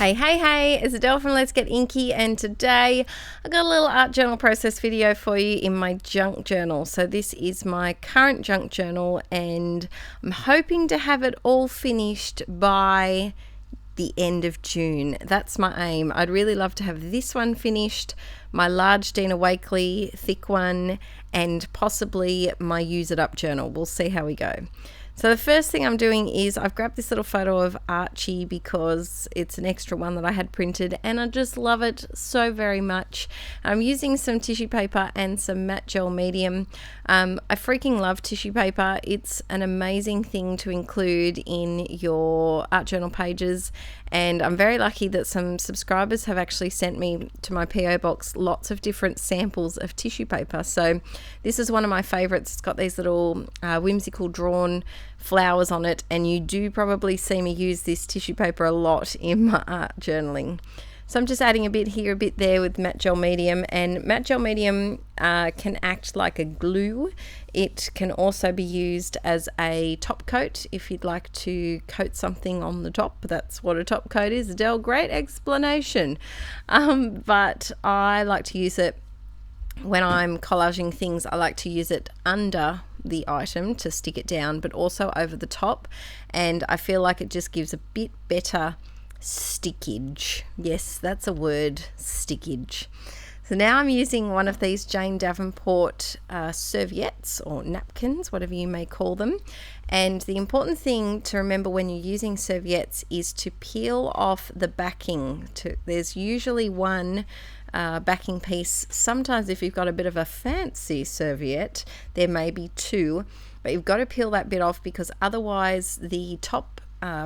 Hey, it's Adele from Let's Get Inkie, and today I got a little art journal process video for you in my junk journal. So this is my current junk journal, and I'm hoping to have it all finished by the end of June. That's my aim. I'd really love to have this one finished, my large Dina Wakley thick one, and possibly my use it up journal. We'll see how we go. So the first thing I'm doing is I've grabbed this little photo of Archie because it's an extra one that I had printed and I just love it so very much. I'm using some tissue paper and some matte gel medium. I freaking love tissue paper. It's an amazing thing to include in your art journal pages, and I'm very lucky that some subscribers have actually sent me to my PO box lots of different samples of tissue paper. So this is one of my favorites. It's got these little whimsical drawn flowers on it, and you do probably see me use this tissue paper a lot in my art journaling. So I'm just adding a bit here, a bit there with matte gel medium, and matte gel medium can act like a glue. It can also be used as a top coat if you'd like to coat something on the top. That's what a top coat is. Adele, great explanation. But I like to use it when I'm collaging things. I like to use it under the item to stick it down, but also over the top, and I feel like it just gives a bit better stickage. Yes, that's a word, stickage. So now I'm using one of these Jane Davenport serviettes or napkins, whatever you may call them. And the important thing to remember when you're using serviettes is to peel off the backing. There's usually one backing piece. Sometimes if you've got a bit of a fancy serviette, there may be two, but you've got to peel that bit off, because otherwise the top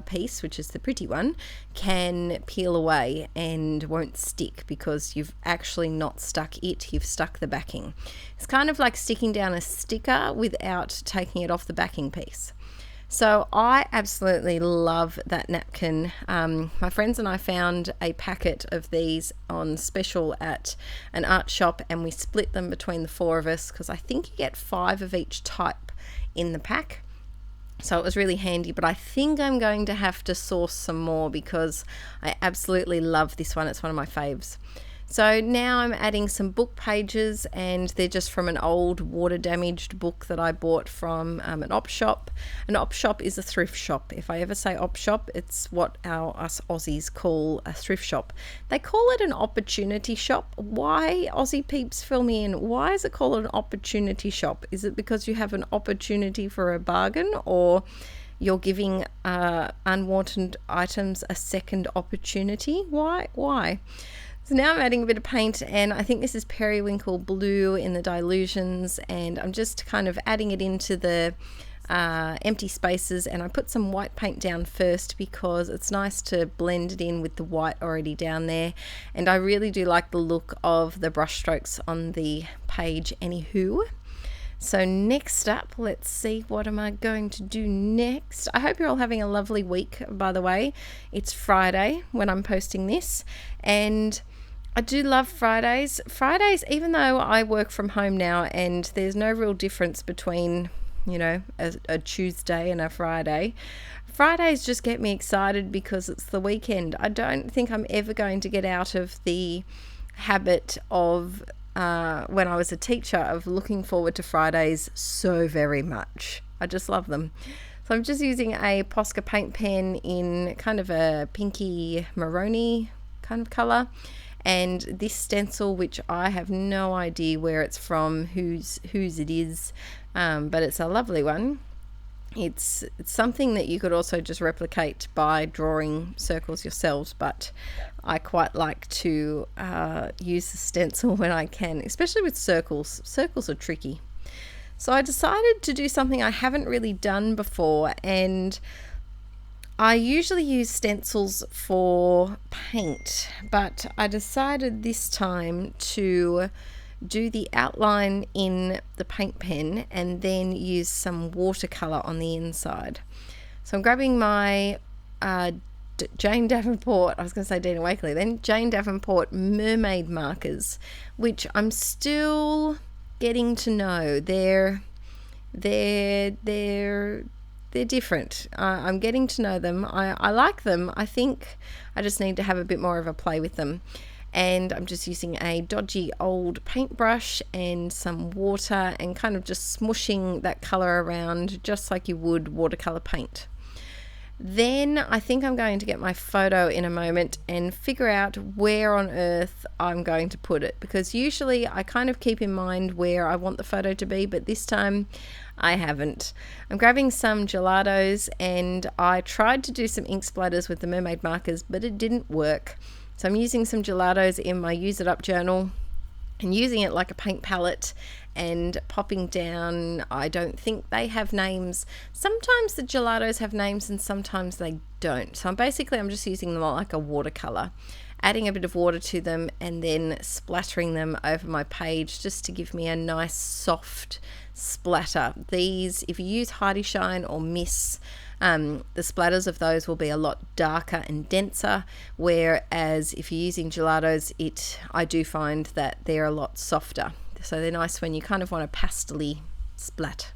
piece, which is the pretty one, can peel away and won't stick because you've actually not stuck it, you've stuck the backing. It's kind of like sticking down a sticker without taking it off the backing piece. So I absolutely love that napkin. My friends and I found a packet of these on special at an art shop, and we split them between the four of us because I think you get 5 of each type in the pack. So it was really handy, but I think I'm going to have to source some more because I absolutely love this one. It's one of my faves. So now I'm adding some book pages, and they're just from an old water damaged book that I bought from an op shop. An op shop is a thrift shop. If I ever say op shop, it's what us Aussies call a thrift shop. They call it an opportunity shop. Why, Aussie peeps, fill me in. Why is it called an opportunity shop? Is it because you have an opportunity for a bargain, or you're giving unwanted items a second opportunity? Why? So now I'm adding a bit of paint, and I think this is periwinkle blue in the dilutions, and I'm just kind of adding it into the empty spaces, and I put some white paint down first because it's nice to blend it in with the white already down there, and I really do like the look of the brush strokes on the page anywho. So next up, let's see, what am I going to do next? I hope you're all having a lovely week, by the way. It's Friday when I'm posting this, and I do love Fridays. Fridays, even though I work from home now and there's no real difference between, you know, a Tuesday and a Friday, Fridays just get me excited because it's the weekend. I don't think I'm ever going to get out of the habit of when I was a teacher of looking forward to Fridays so very much. I just love them. So I'm just using a Posca paint pen in kind of a pinky maroony kind of colour, and this stencil, which I have no idea where it's from, whose it is, but it's a lovely one. It's something that you could also just replicate by drawing circles yourselves, but I quite like to use the stencil when I can, especially with circles. Circles are tricky. So I decided to do something I haven't really done before, and I usually use stencils for paint, but I decided this time to do the outline in the paint pen and then use some watercolor on the inside. So I'm grabbing my Jane Davenport, I was going to say Dina Wakley, then Jane Davenport mermaid markers, which I'm still getting to know. They're they're different. I'm getting to know them. I like them. I think I just need to have a bit more of a play with them. And I'm just using a dodgy old paintbrush and some water and kind of just smushing that color around just like you would watercolor paint. Then I think I'm going to get my photo in a moment and figure out where on earth I'm going to put it, because usually I kind of keep in mind where I want the photo to be, but this time I haven't. I'm grabbing some gelatos, and I tried to do some ink splatters with the mermaid markers, but it didn't work. So I'm using some gelatos in my Use It Up journal and using it like a paint palette and popping down. I don't think they have names. Sometimes the gelatos have names and sometimes they don't. So I'm just using them like a watercolor, adding a bit of water to them and then splattering them over my page just to give me a nice soft splatter. These, if you use hiiiii or Miss, the splatters of those will be a lot darker and denser, whereas if you're using gelatos, I do find that they're a lot softer. So they're nice when you kind of want a pastel-y splat.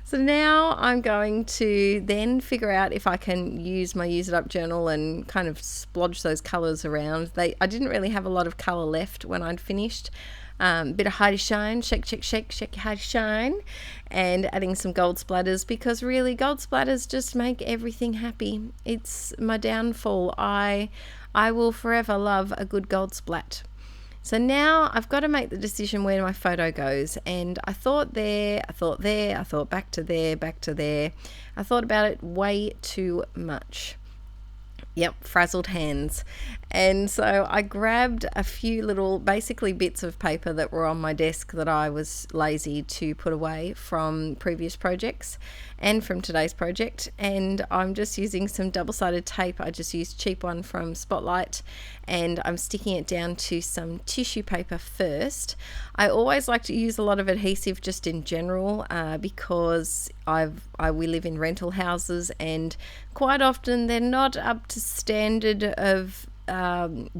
So now I'm going to then figure out if I can use my Use It Up journal and kind of splodge those colours around. I didn't really have a lot of colour left when I'd finished. Bit of hiiiii, shake your hiiiii, and adding some gold splatters, because really gold splatters just make everything happy. It's my downfall. I will forever love a good gold splat. So now I've got to make the decision where my photo goes, and I thought there, I thought there, I thought back to there, back to there. I thought about it way too much. Yep, frazzled hands. And so I grabbed a few little basically bits of paper that were on my desk that I was lazy to put away from previous projects and from today's project, and I'm just using some double-sided tape. I just used cheap one from Spotlight, and I'm sticking it down to some tissue paper first. I always like to use a lot of adhesive just in general, because we live in rental houses, and quite often they're not up to standard of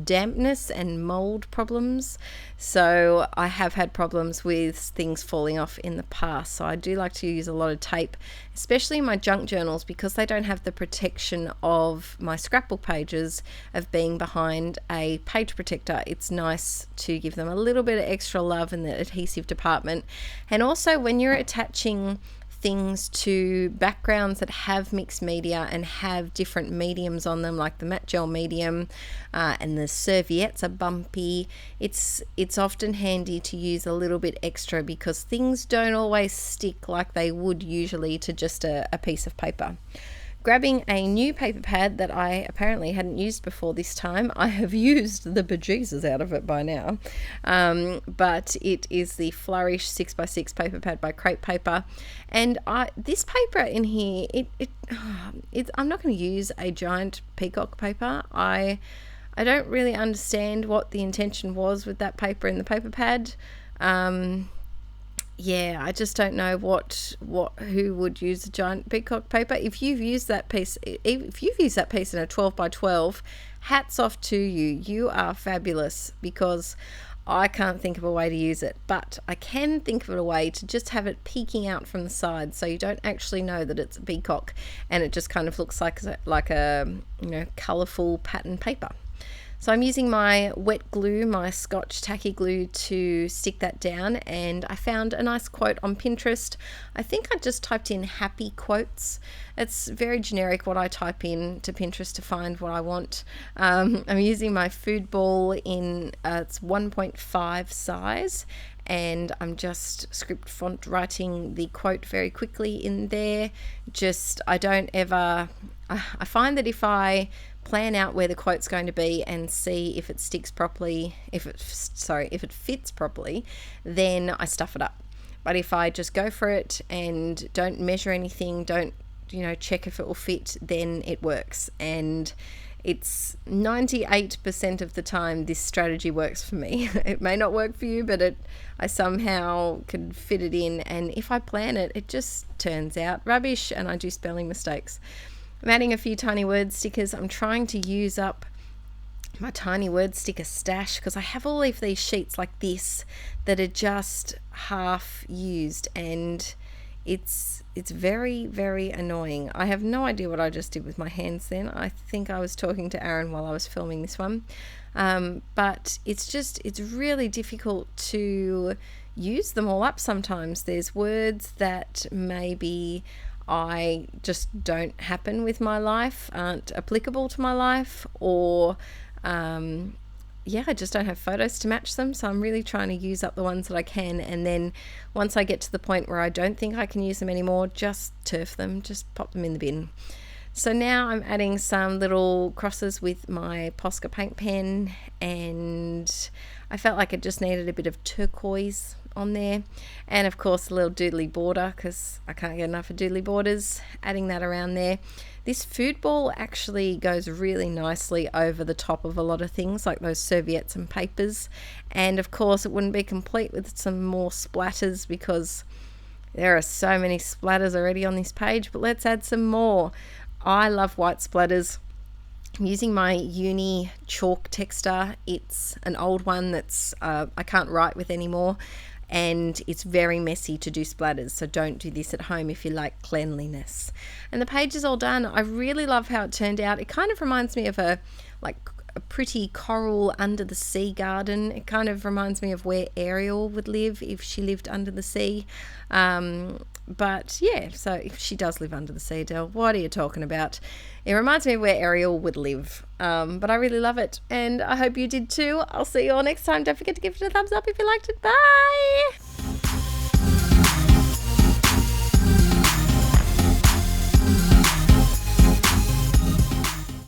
dampness and mold problems. So I have had problems with things falling off in the past. So I do like to use a lot of tape, especially in my junk journals, because they don't have the protection of my scrapbook pages of being behind a page protector. It's nice to give them a little bit of extra love in the adhesive department. And also when you're attaching things to backgrounds that have mixed media and have different mediums on them, like the matte gel medium, and the serviettes are bumpy, it's often handy to use a little bit extra, because things don't always stick like they would usually to just a piece of paper. Grabbing a new paper pad that I apparently hadn't used before this time. I have used the bejesus out of it by now, but it is the Flourish 6x6 paper pad by Crepe Paper, and this paper in here, I'm not going to use a giant peacock paper. I don't really understand what the intention was with that paper in the paper pad. Yeah, I just don't know who would use a giant peacock paper. If you've used that piece in a 12 by 12, hats off to you. You are fabulous, because I can't think of a way to use it, but I can think of a way to just have it peeking out from the side, so you don't actually know that it's a peacock, and it just kind of looks like a colourful pattern paper. So I'm using my wet glue, my Scotch tacky glue, to stick that down, and I found a nice quote on Pinterest. I think I just typed in happy quotes. It's very generic what I type in to Pinterest to find what I want. I'm using my food ball in it's 1.5 size, and I'm just script font writing the quote very quickly in there. I find that if I plan out where the quote's going to be and see if it sticks properly, if it fits properly, then I stuff it up. But if I just go for it and don't measure anything, don't check if it will fit, then it works. And it's 98% of the time this strategy works for me. It may not work for you, but I somehow can fit it in, and if I plan it, it just turns out rubbish and I do spelling mistakes. I'm adding a few tiny word stickers. I'm trying to use up my tiny word sticker stash, because I have all of these sheets like this that are just half used, and it's very, very annoying. I have no idea what I just did with my hands then. I think I was talking to Aaron while I was filming this one. But it's really difficult to use them all up sometimes. There's words that maybe I just don't happen with my life, aren't applicable to my life, or yeah, I just don't have photos to match them. So I'm really trying to use up the ones that I can, and then once I get to the point where I don't think I can use them anymore, just turf them, just pop them in the bin. So now I'm adding some little crosses with my Posca paint pen, and I felt like it just needed a bit of turquoise on there, and of course a little doodly border because I can't get enough of doodly borders, adding that around there. This food ball actually goes really nicely over the top of a lot of things like those serviettes and papers, and of course it wouldn't be complete with some more splatters because there are so many splatters already on this page, but let's add some more. I love white splatters. I'm using my uni chalk texter. It's an old one that's I can't write with anymore, and it's very messy to do splatters, so don't do this at home if you like cleanliness. And the page is all done. I really love how it turned out. It kind of reminds me of a pretty coral under the sea garden. It kind of reminds me of where Ariel would live if she lived under the sea. But yeah, so if she does live under the sea, Del, what are you talking about? It reminds me of where Ariel would live. But I really love it, and I hope you did too. I'll see you all next time. Don't forget to give it a thumbs up if you liked it. Bye!